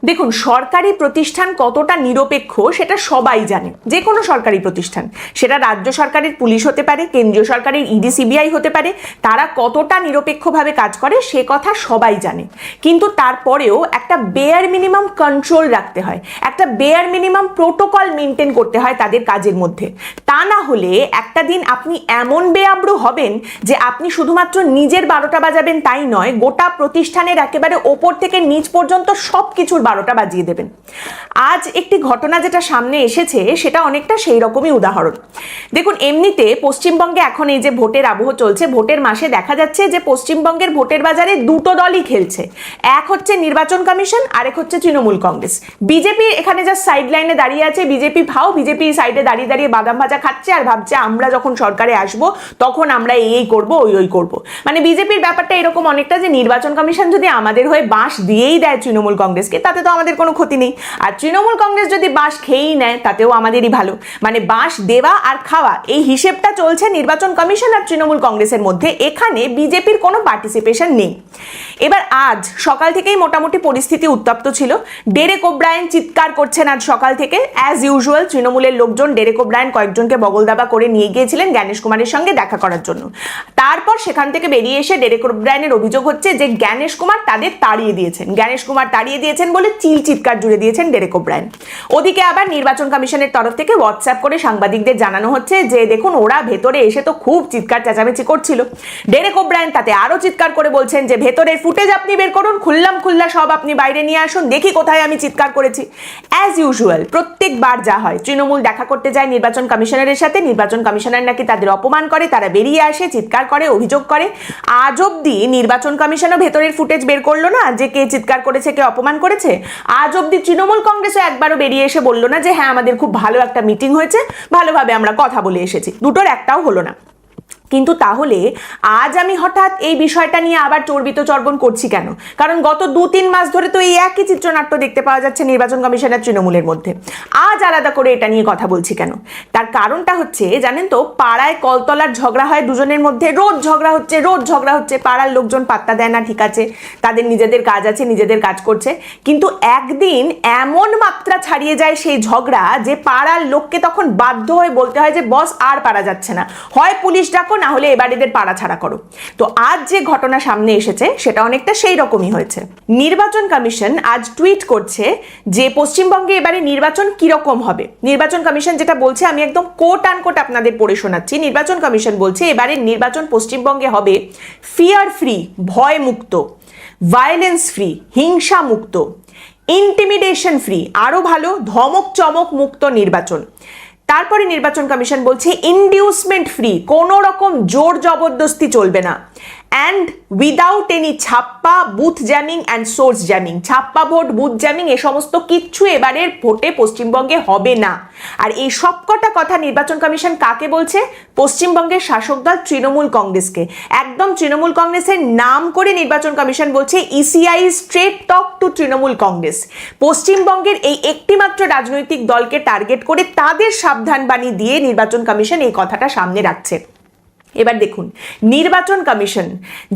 দেখুন, সরকারি প্রতিষ্ঠান কতটা নিরপেক্ষ সেটা সবাই জানে। যে কোনো সরকারি প্রতিষ্ঠান, সেটা রাজ্য সরকারের পুলিশ হতে পারে, কেন্দ্রীয় সরকারের ইডি সিবিআই হতে পারে, তারা কতটা নিরপেক্ষভাবে কাজ করে সে কথা সবাই জানে। কিন্তু তারপরেও একটা বেয়ার মিনিমাম কন্ট্রোল রাখতে হয়, একটা বেয়ার মিনিমাম প্রোটোকল মেনটেন করতে হয় তাদের কাজের মধ্যে। তা না হলে একটা দিন আপনি এমন বেআব্রু হবেন যে আপনি শুধুমাত্র নিজের 12টা বাজাবেন তাই নয়, গোটা প্রতিষ্ঠানের একেবারে ওপর থেকে নিচ পর্যন্ত সব কিছুর 12টা বাজিয়ে দেবেন। আজ একটি ঘটনা যেটা সামনে এসেছে সেটা অনেকটা সেই রকমই উদাহরণ। দেখুন, এমনিতে পশ্চিমবঙ্গে এখন এই যে ভোটের আবহ চলছে, ভোটের মাসে দেখা যাচ্ছে যে পশ্চিমবঙ্গের ভোটের বাজারে দুটো দলই খেলছে। এক হচ্ছে নির্বাচন কমিশন, আরেক হচ্ছে তৃণমূল কংগ্রেস। বিজেপি এখানে জাস্ট সাইড লাইনে দাঁড়িয়ে আছে, বিজেপি বিজেপি সাইডে দাঁড়িয়ে দাঁড়িয়ে বাদাম ভাজা খাচ্ছে আর ভাবছে আমরা যখন সরকারে আসবো তখন আমরা এই করবো ওই করবো। মানে বিজেপির ব্যাপারটা এরকম অনেকটা যে নির্বাচন কমিশন যদি আমাদের হয়ে বাঁশ দিয়েই দেয় তৃণমূল কংগ্রেসকে তাতে তো আমাদের কোনো ক্ষতি নেই, আর তৃণমূল কংগ্রেস যদি বাঁশ খেয়েই নেয় তাতেও আমাদেরই ভালো। মানে বাঁশ দেওয়া আর খাওয়া এই হিসেবটা চলছে নির্বাচন কমিশন আর তৃণমূল কংগ্রেসের মধ্যে। এখানে বিজেপির কোনো পার্টিসিপেশন নেই। এবার আজ সকাল থেকেই মোটামুটি পরিস্থিতি উত্তপ্ত ছিল। ডেরেক ওব্রায়েন চিৎকার করছেন আজ সকাল থেকে অ্যাজ ইউজুয়াল। তৃণমূলের লোকজন ডেরেক ওব্রায়েন কয়েকজনকে বগলদাবা করে নিয়ে গিয়েছিলেন জ্ঞানেশ কুমারের সঙ্গে দেখা করার জন্য। তারপর সেখান থেকে বেরিয়ে এসে ডেরেক ওব্রায়েনের অভিযোগ হচ্ছে যে জ্ঞানেশ কুমার তাদের তাড়িয়ে দিয়েছেন, জ্ঞানেশ কুমার তাড়িয়ে দিয়েছেন বলে চিৎকার জুড়ে দিয়েছেন ডেরেক ওব্রায়েন। ওদিকে আবার নির্বাচন কমিশনের তরফ থেকে হোয়াটসঅ্যাপ করে সাংবাদিকদের জানানো হচ্ছে যে দেখুন, ওরা ভেতরে এসে তো খুব চিৎকার চেঁচামেচি করছিল। ডেরেক ওব্রায়েন তাতে আরো চিৎকার করে বলছেন যে ভেতরের ফুটেজ আপনি বের করুন, খুল্লা সব আপনি বাইরে নিয়ে আসুন, দেখি কোথায় আমি চিৎকার করেছি। অ্যাজ ইউজুয়াল প্রত্যেকবার যা হয়, তৃণমূল দেখা করতে যায় নির্বাচন কমিশনারের সাথে, নির্বাচন কমিশনার নাকি তাদের অপমান করে, তারা বেরিয়ে আসে, চিৎকার করে, অভিযোগ করে। আজ অব্দি নির্বাচন কমিশনও ভেতরের ফুটেজ বের করলো না যে কে চিৎকার করেছে, কে অপমান করেছে। আজ অব্দি তৃণমূল কংগ্রেসও একবারও বেরিয়ে এসে বললো না যে হ্যাঁ আমাদের খুব ভালো একটা মিটিং হয়েছে, ভালোভাবে আমরা কথা বলে এসেছি। দুটোর একটাও হলো না। কিন্তু তাহলে আজ আমি হঠাৎ এই বিষয়টা নিয়ে আবার চর্বিত চর্বণ করছি কেন? কারণ গত 2-3 মাস ধরে তো এই একই চিত্রনাট্য দেখতে পাওয়া যাচ্ছে নির্বাচন কমিশনের তৃণমূলের মধ্যে। আজ আলাদা করে এটা নিয়ে কথা বলছি কেন? তার কারণটা হচ্ছে, জানেন তো, পাড়ায় কলতলার ঝগড়া হয় দুজনের মধ্যে, রোজ ঝগড়া হচ্ছে, পাড়ার লোকজন পাত্তা দেয় না, ঠিক আছে, তাদের নিজেদের কাজ আছে, নিজেদের কাজ করছে। কিন্তু একদিন এমন মাত্রা ছাড়িয়ে যায় সেই ঝগড়া যে পাড়ার লোককে তখন বাধ্য হয়ে বলতে হয় যে বস আর পারা যাচ্ছে না, হয় পুলিশ ডাকো, না হলে এবার এদের পাড়া ছাড়া করো। তো আজ যে ঘটনা সামনে এসেছে সেটা অনেকটা সেই রকমই হয়েছে। নির্বাচন কমিশন আজ টুইট করছে যে পশ্চিমবঙ্গে এবারে নির্বাচন কিরকম হবে। নির্বাচন কমিশন যেটা বলছে, আমি একদম কোট আনকোট আপনাদের পড়ে শোনাচ্ছি। নির্বাচন কমিশন বলছে এবারে নির্বাচন পশ্চিমবঙ্গে হবে ফিয়ার ফ্রি, ভয় মুক্ত, ভায়োলেন্স ফ্রি, হিংসা মুক্ত, ইন্টিমিডেশন ফ্রি, আরো ভালো ধমক চমক মুক্ত নির্বাচন। তারপরে নির্বাচন কমিশন বলছে ইনডিউসমেন্ট ফ্রি, কোনো রকম জোর জবরদস্তি চলবে না, অ্যান্ড উইদাউট এনি ছাপ্পা, booth jamming and source jamming. ছাপ্পা ভোট, বুথ জ্যামিং এ সমস্ত কিচ্ছু এবারের ভোটে পশ্চিমবঙ্গে হবে না। আর এই সবকটা কথা নির্বাচন কমিশন কাকে বলছে? পশ্চিমবঙ্গের শাসক দল তৃণমূল কংগ্রেসকে। একদম তৃণমূল কংগ্রেসের নাম করে নির্বাচন কমিশন বলছে ECI straight talk to Trinamool Congress. পশ্চিমবঙ্গের এই একটিমাত্র রাজনৈতিক দলকে টার্গেট করে তাদের সাবধানবাণী দিয়ে নির্বাচন কমিশন এই কথাটা সামনে রাখছে। এবার দেখুন, নির্বাচন কমিশন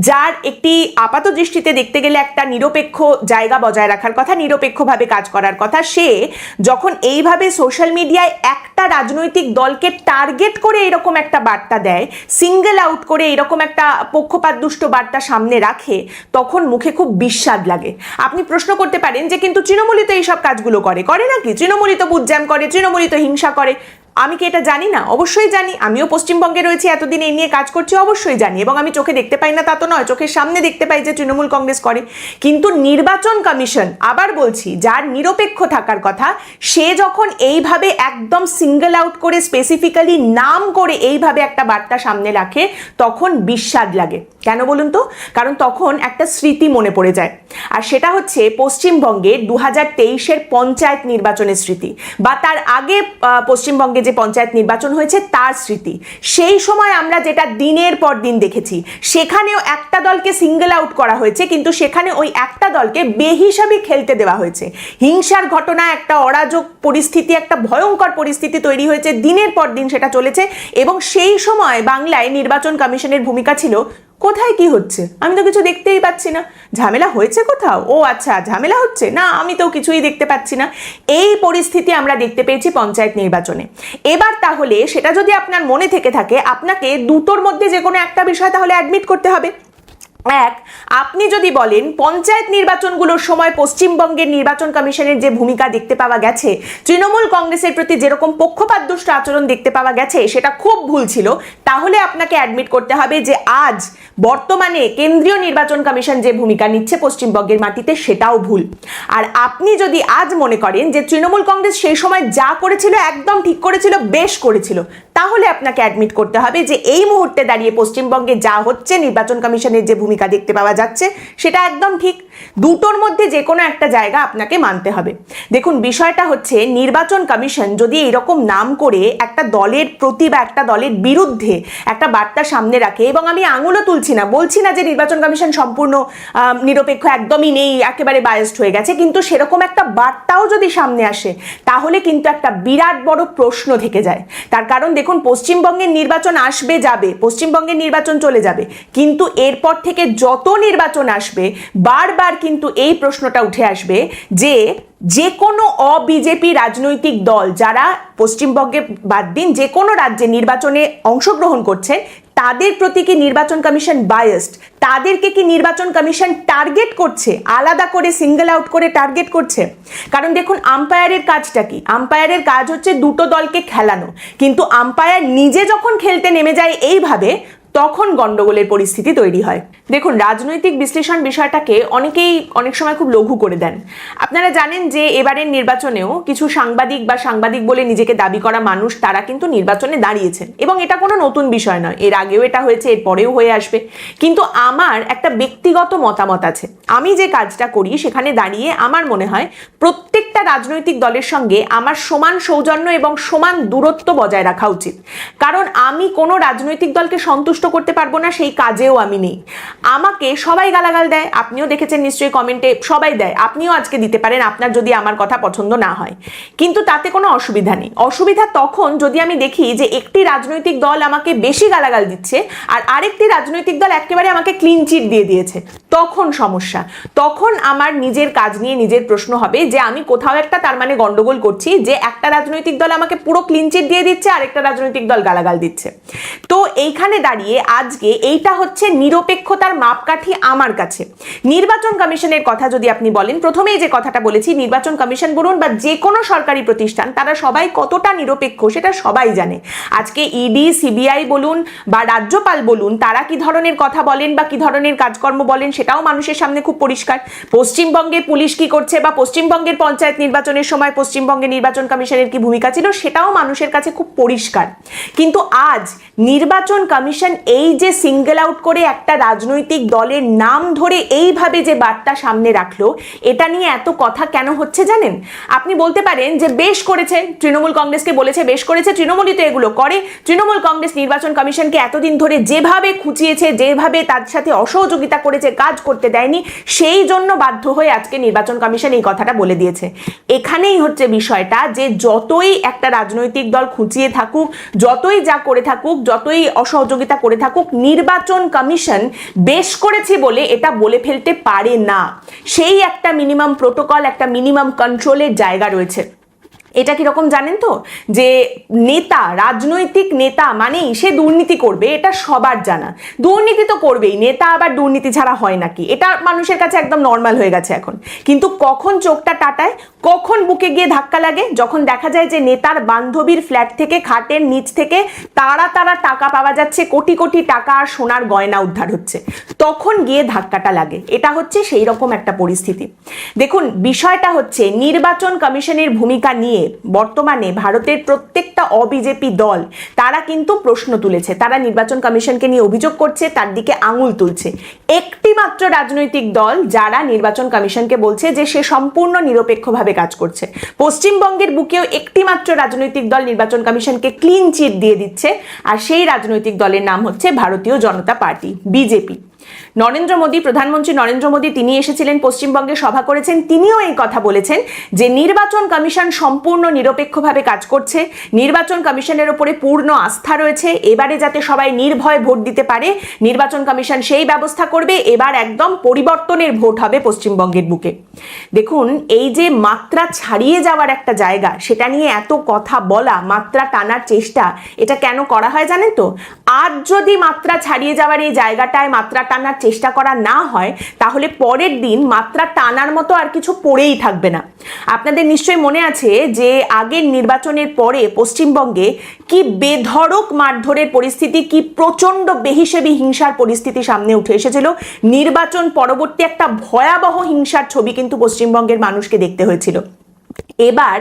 যার একটি আপাত দৃষ্টিতে দেখতে গেলে একটা নিরপেক্ষ জায়গা বজায় রাখার কথা, নিরপেক্ষভাবে কাজ করার কথা, সে যখন এইভাবে সোশ্যাল মিডিয়ায় একটা রাজনৈতিক দলকে টার্গেট করে এরকম একটা বার্তা দেয়, সিঙ্গেল আউট করে এরকম একটা পক্ষপাতদুষ্ট বার্তা সামনে রাখে, তখন মুখে খুব বিস্বাদ লাগে। আপনি প্রশ্ন করতে পারেন যে কিন্তু তৃণমূলই তো এইসব কাজগুলো করে নাকি? তৃণমূলই তো বুথ জ্যাম করে, তৃণমূলই তো হিংসা করে। আমি কি এটা জানি না? অবশ্যই জানি। আমিও পশ্চিমবঙ্গে রয়েছি, এতদিন এই নিয়ে কাজ করছি, অবশ্যই জানি। এবং আমি চোখে দেখতে পাই না তা তো নয়, চোখের সামনে দেখতে পাই যে তৃণমূল কংগ্রেস করে। কিন্তু নির্বাচন কমিশন, আবার বলছি, যার নিরপেক্ষ থাকার কথা, সে যখন এইভাবে একদম সিঙ্গেল আউট করে স্পেসিফিক্যালি নাম করে এইভাবে একটা বার্তা সামনে রাখে, তখন বিস্বাদ লাগে। কেন বলুন তো? কারণ তখন একটা স্মৃতি মনে পড়ে যায়, আর সেটা হচ্ছে পশ্চিমবঙ্গের 2023-এর পঞ্চায়েত নির্বাচনের স্মৃতি, বা তার আগে পশ্চিমবঙ্গে যে পঞ্চায়েত নির্বাচন হয়েছে তার স্মৃতি। সেই সময় আমরা যেটা দিনের পর দিন দেখেছি, সেখানেও একটা দলকে সিঙ্গেল আউট করা হয়েছে, কিন্তু সেখানে ওই একটা দলকে বেহিসাবি খেলতে দেওয়া হয়েছে। হিংসার ঘটনা, একটা অরাজক পরিস্থিতি, একটা ভয়ঙ্কর পরিস্থিতি তৈরি হয়েছে, দিনের পর দিন সেটা চলেছে। এবং সেই সময় বাংলায় নির্বাচন কমিশনের ভূমিকা ছিল কোথায় কি হচ্ছে? আমি তো কিছু দেখতেই পাচ্ছি না। ঝামেলা হয়েছে কোথাও? ও আচ্ছা, ঝামেলা হচ্ছে না, আমি তো কিছুই দেখতে পাচ্ছি না। এই পরিস্থিতি আমরা দেখতে পেয়েছি পঞ্চায়েত নির্বাচনে। এবার তাহলে সেটা যদি আপনার মনে থেকে থাকে, আপনাকে দুটোর মধ্যে যে কোনো একটা বিষয় তাহলে অ্যাডমিট করতে হবে। এক, আপনি যদি বলেন পঞ্চায়েত নির্বাচনগুলোর সময় পশ্চিমবঙ্গের নির্বাচন কমিশনের যে ভূমিকা দেখতে পাওয়া গেছে, তৃণমূল কংগ্রেসের প্রতি যেরকম পক্ষপাতদুষ্ট আচরণ দেখতে পাওয়া গেছে সেটা খুব ভুল ছিল, তাহলে আপনাকে অ্যাডমিট করতে হবে যে আজ বর্তমানে কেন্দ্রীয় নির্বাচন কমিশন যে ভূমিকা নিচ্ছে পশ্চিমবঙ্গের মাটিতে সেটাও ভুল। আর আপনি যদি আজ মনে করেন যে তৃণমূল কংগ্রেস সেই সময় যা করেছিল একদম ঠিক করেছিল, বেশ করেছিল, তাহলে আপনাকে অ্যাডমিট করতে হবে যে এই মুহূর্তে দাঁড়িয়ে পশ্চিমবঙ্গে যা হচ্ছে, নির্বাচন কমিশনের যে ভূমিকা দেখতে পাওয়া যাচ্ছে সেটা একদম ঠিক। দুটোর মধ্যে যে কোনো একটা জায়গা আপনাকে মানতে হবে। দেখুন, বিষয়টা হচ্ছে নির্বাচন কমিশন যদি এরকম নাম করে একটা দলের প্রতি বা একটা দলের বিরুদ্ধে একটা বার্তা সামনে রাখে, এবং আমি আঙুলও তুলছি না, বলছি না যে নির্বাচন কমিশন সম্পূর্ণ নিরপেক্ষ একদমই নেই, একেবারে বায়াসড হয়ে গেছে, কিন্তু সেরকম একটা বার্তাও যদি সামনে আসে তাহলে কিন্তু একটা বিরাট বড় প্রশ্ন থেকে যায়। তার কারণ দেখুন, পশ্চিমবঙ্গের নির্বাচন আসবে যাবে, পশ্চিমবঙ্গের নির্বাচন চলে যাবে, কিন্তু এরপর থেকে যত নির্বাচন আসবে বারবার কিন্তু এই প্রশ্নটা উঠে আসবে যে কোনো অবিজেপি রাজনৈতিক দল যারা পশ্চিমবঙ্গে বাদ দিন যে কোনো রাজ্যে নির্বাচনে অংশগ্রহণ করছে, তাদের প্রতি কি নির্বাচন কমিশন বায়াসড? তাদেরকে কি নির্বাচন কমিশন টার্গেট করছে, আলাদা করে সিঙ্গেল আউট করে টার্গেট করছে? কারণ দেখুন, আম্পায়ারের কাজটা কি? আম্পায়ারের কাজ হচ্ছে দুটো দলকে খেলানো, কিন্তু আম্পায়ার নিজে যখন খেলতে নেমে যায় এইভাবে, তখন গন্ডগোলের পরিস্থিতি তৈরি হয়। দেখুন, রাজনৈতিক বিশ্লেষণ বিষয়টাকে অনেকেই অনেক সময় খুব লঘু করে দেন। আপনারা জানেন যে এবারের নির্বাচনেও কিছু সাংবাদিক বলে নিজেকে দাবি করা মানুষ তারা কিন্তু নির্বাচনে দাঁড়িয়েছেন, এবং এটা কোনো নতুন বিষয় নয়, এর আগেও এটা হয়েছে, এর পরেও হয়ে আসবে। কিন্তু আমার একটা ব্যক্তিগত মতামত আছে। আমি যে কাজটা করি সেখানে দাঁড়িয়ে আমার মনে হয় প্রত্যেকটা রাজনৈতিক দলের সঙ্গে আমার সমান সৌজন্য এবং সমান দূরত্ব বজায় রাখা উচিত। কারণ আমি কোনো রাজনৈতিক দলকে সন্তুষ্ট করতে পারবো না, সেই কাজেও আমি নেই। আমাকে সবাই গালাগাল দেয়, আপনিও দেখেছেন নিশ্চয়ই কমেন্টে, সবাই দেয়, আপনিও আজকে দিতে পারেন আপনার যদি আমার কথা পছন্দ না হয়, কিন্তু তাতে কোনো অসুবিধা নেই। অসুবিধা তখন যদি আমি দেখি যে একটি রাজনৈতিক দল আমাকে বেশি গালাগাল দিচ্ছে আর আরেকটি রাজনৈতিক দল একেবারে আমাকে ক্লিন চিট দিয়ে দিয়েছে, তখন সমস্যা। তখন আমার নিজের কাজ নিয়ে নিজের প্রশ্ন হবে যে আমি কোথাও একটা তার মানে গন্ডগোল করছি, যে একটা রাজনৈতিক দল আমাকে পুরো ক্লিন চিট দিয়ে দিচ্ছে, আরেকটা রাজনৈতিক দল গালাগাল দিচ্ছে। তো এইখানে দাঁড়িয়ে আজকে এইটা হচ্ছে নিরপেক্ষতার মাপকাঠি আমার কাছে। নির্বাচন কমিশনের কথা যদি আপনি বলেন, প্রথমেই যে কথাটা বলেছি, নির্বাচন কমিশন বলুন বা যে কোনো সরকারি প্রতিষ্ঠান, তারা সবাই কতটা নিরপেক্ষ সেটা সবাই জানে। আজকে ইডি, সিবিআই বলুন বা রাজ্যপাল বলুন, তারা কি ধরনের কথা বলেন বা কি ধরনের কাজকর্ম বলেন সেটাও মানুষের সামনে খুব পরিষ্কার। পশ্চিমবঙ্গের পুলিশ কি করছে বা পশ্চিমবঙ্গের পঞ্চায়েত নির্বাচনের সময় পশ্চিমবঙ্গের নির্বাচন কমিশনের কি ভূমিকা ছিল সেটাও মানুষের কাছে খুব পরিষ্কার। কিন্তু আজ নির্বাচন কমিশন এই যে সিঙ্গেল আউট করে একটা রাজনৈতিক দলের নাম ধরে এইভাবে যে বার্তা সামনে রাখলো, এটা নিয়ে এত কথা কেন হচ্ছে জানেন? আপনি বলতে পারেন যে বেশ করেছে, তৃণমূল কংগ্রেসকে বলেছে বেশ করেছে, তৃণমূলই তো এগুলো করে। তৃণমূল কংগ্রেস নির্বাচন কমিশনকে এতদিন ধরে যেভাবে খুঁচিয়েছে, যেভাবে তার সাথে অসহযোগিতা করেছে, কাজ করতে দেয়নি, সেই জন্য বাধ্য হয়ে আজকে নির্বাচন কমিশন এই কথাটা বলে দিয়েছে। এখানেই হচ্ছে বিষয়টা, যে যতই একটা রাজনৈতিক দল খুঁচিয়ে থাকুক, যতই যা করে থাকুক, যতই অসহযোগিতা করে থাকুক, নির্বাচন কমিশন বেশ করেছে বলে এটা বলে ফেলতে পারে না। সেই একটা মিনিমাম প্রোটোকল, একটা মিনিমাম কন্ট্রোলের জায়গা রয়েছে। এটা কিরকম জানেন তো, যে নেতা, রাজনৈতিক নেতা মানেই সে দুর্নীতি করবে, এটা সবার জানা। দুর্নীতি তো করবেই, নেতা আবার দুর্নীতি ছাড়া হয় নাকি, এটা মানুষের কাছে একদম নর্মাল হয়ে গেছে এখন। কিন্তু কখন চোখটা টাটায়, কখন বুকে গিয়ে ধাক্কা লাগে, যখন দেখা যায় যে নেতার বান্ধবীর ফ্ল্যাট থেকে, খাটের নিচ থেকে তারা টাকা পাওয়া যাচ্ছে, কোটি কোটি টাকা আর সোনার গয়না উদ্ধার হচ্ছে, তখন গিয়ে ধাক্কাটা লাগে। এটা হচ্ছে সেই রকম একটা পরিস্থিতি। দেখুন, বিষয়টা হচ্ছে নির্বাচন কমিশনের ভূমিকা নিয়ে বর্তমানে ভারতের প্রত্যেকটা অবিজেপি দল তারা কিন্তু প্রশ্ন তুলেছে, তারা নির্বাচন কমিশনকে নিয়ে অভিযোগ করছে, তার দিকে আঙুল তুলছে। একটি মাত্র রাজনৈতিক দল যারা নির্বাচন কমিশনকে বলছে যে সে সম্পূর্ণ নিরপেক্ষভাবে কাজ করছে, পশ্চিমবঙ্গের বুকেও একটি মাত্র রাজনৈতিক দল নির্বাচন কমিশনকে ক্লিন চিট দিয়ে দিচ্ছে, আর সেই রাজনৈতিক দলের নাম হচ্ছে ভারতীয় জনতা পার্টি, বিজেপি। নরেন্দ্র মোদী, প্রধানমন্ত্রী নরেন্দ্র মোদী, তিনি এসেছিলেন পশ্চিমবঙ্গে, সভা করেছেন, তিনিও এই কথা বলেছেন যে নির্বাচন কমিশন সম্পূর্ণ নিরপেক্ষভাবে কাজ করছে, নির্বাচন কমিশনের উপরে পূর্ণ আস্থা রয়েছে, এবারে যাতে সবাই নির্ভয়ে ভোট দিতে পারে নির্বাচন কমিশন সেই ব্যবস্থা করবে, এবার একদম পরিবর্তনের ভোট হবে পশ্চিমবঙ্গের বুকে। দেখুন, এই যে মাত্রা ছাড়িয়ে যাওয়ার একটা জায়গা, সেটা নিয়ে এত কথা বলা, মাত্রা টানার চেষ্টা, এটা কেন করা হয় জানেন তো? আজ যদি মাত্রা ছাড়িয়ে যাওয়ার এই জায়গাটায় মাত্রা টানার চেষ্টা করা না হয়, তাহলে পরের দিন মাত্রা টানার মতো আর কিছু পড়েই থাকবে না। আপনাদের নিশ্চয়ই মনে আছে যে আগের নির্বাচনের পরে পশ্চিমবঙ্গে কি বেধড়ক মারধরের পরিস্থিতি, কি প্রচন্ড বেহিসেবি হিংসার পরিস্থিতি সামনে উঠে এসেছিল। নির্বাচন পরবর্তী একটা ভয়াবহ হিংসার ছবি কিন্তু পশ্চিমবঙ্গের মানুষকে দেখতে হয়েছিল। এবার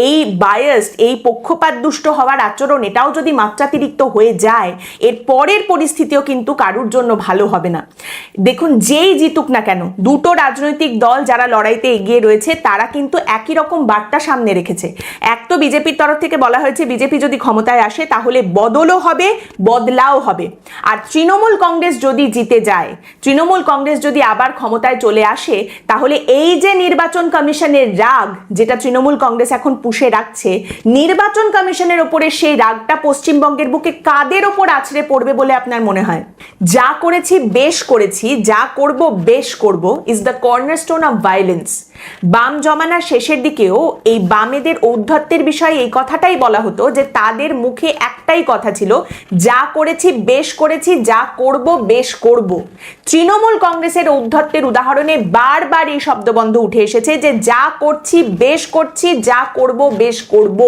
এই বায়াসড, এই পক্ষপাতদুষ্ট হওয়ার আচরণ, এটাও যদি মাত্রাতিরিক্ত হয়ে যায়, এর পরের পরিস্থিতিও কিন্তু কারুর জন্য ভালো হবে না। দেখুন, যেই জিতুক না কেন, দুটো রাজনৈতিক দল যারা লড়াইতে এগিয়ে রয়েছে তারা কিন্তু একই রকম বার্তা সামনে রেখেছে। এক তো বিজেপির তরফ থেকে বলা হয়েছে বিজেপি যদি ক্ষমতায় আসে তাহলে বদলও হবে, বদলাও হবে। আর তৃণমূল কংগ্রেস যদি জিতে যায়, তৃণমূল কংগ্রেস যদি আবার ক্ষমতায় চলে আসে, তাহলে এই যে নির্বাচন কমিশনের রাগ, যেটা তৃণমূল কংগ্রেস এখন পুষে রাখছে, নির্বাচন কমিশনের ওপরে সেই রাগটা পশ্চিমবঙ্গের বুকে কাদের ওপর আছড়ে পড়বে বলে আপনার মনে হয়? যা করেছি বেশ করেছি, যা করব বেশ করব is the cornerstone of violence. বাম জমানার শেষের দিকেও এই বামেদের ঔদ্ধত্যের বিষয়ে এই কথাটাই বলা হতো যে তাদের মুখে একটাই কথা ছিল, যা করেছি বেশ করেছি, যা করব বেশ করব। তৃণমূল কংগ্রেসের ঔদ্ধত্যের উদাহরণে বারবার এই শব্দবন্ধ উঠে এসেছে যে যা করছি বেশ করছি, যা করব বেশ করব।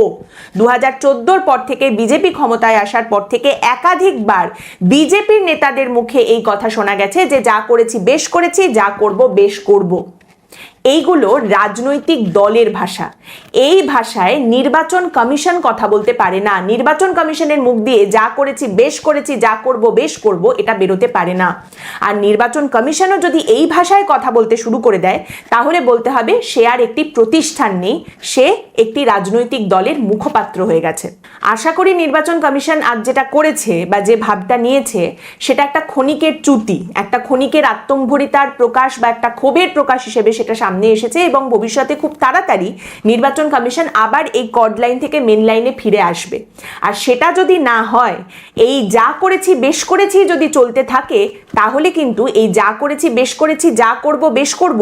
2014 পর থেকে, বিজেপি ক্ষমতায় আসার পর থেকে একাধিকবার বিজেপির নেতাদের মুখে এই কথা শোনা গেছে যে যা করেছি বেশ করেছি, যা করব বেশ করব। এইগুলো রাজনৈতিক দলের ভাষা। এই ভাষায় নির্বাচন কমিশন কথা বলতে পারে না। নির্বাচন কমিশনের মুখ দিয়ে যা করেছি বেশ করেছি, যা করব বেশ করব, এটা বেরোতে পারে না। আর নির্বাচন কমিশনও যদি এই ভাষায় কথা বলতে শুরু করে দেয়, তাহলে বলতে হবে সে আর একটি প্রতিষ্ঠান নেই, সে একটি রাজনৈতিক দলের মুখপাত্র হয়ে গেছে। আশা করি নির্বাচন কমিশন আজ যেটা করেছে বা যে ভাবটা নিয়েছে, সেটা একটা ক্ষণিকের চ্যুতি, একটা ক্ষণিকের আত্মম্ভরিতার প্রকাশ বা একটা ক্ষোভের প্রকাশ হিসেবে সেটা সামনে এসেছে, এবং ভবিষ্যতে খুব তাড়াতাড়ি নির্বাচন কমিশন আবার এই কর্ড লাইন থেকে মেন লাইনে ফিরে আসবে। আর সেটা যদি না হয়, এই যা করেছি বেশ করেছি যদি চলতে থাকে, তাহলে কিন্তু এই যা করেছি বেশ করেছি, যা করব বেশ করব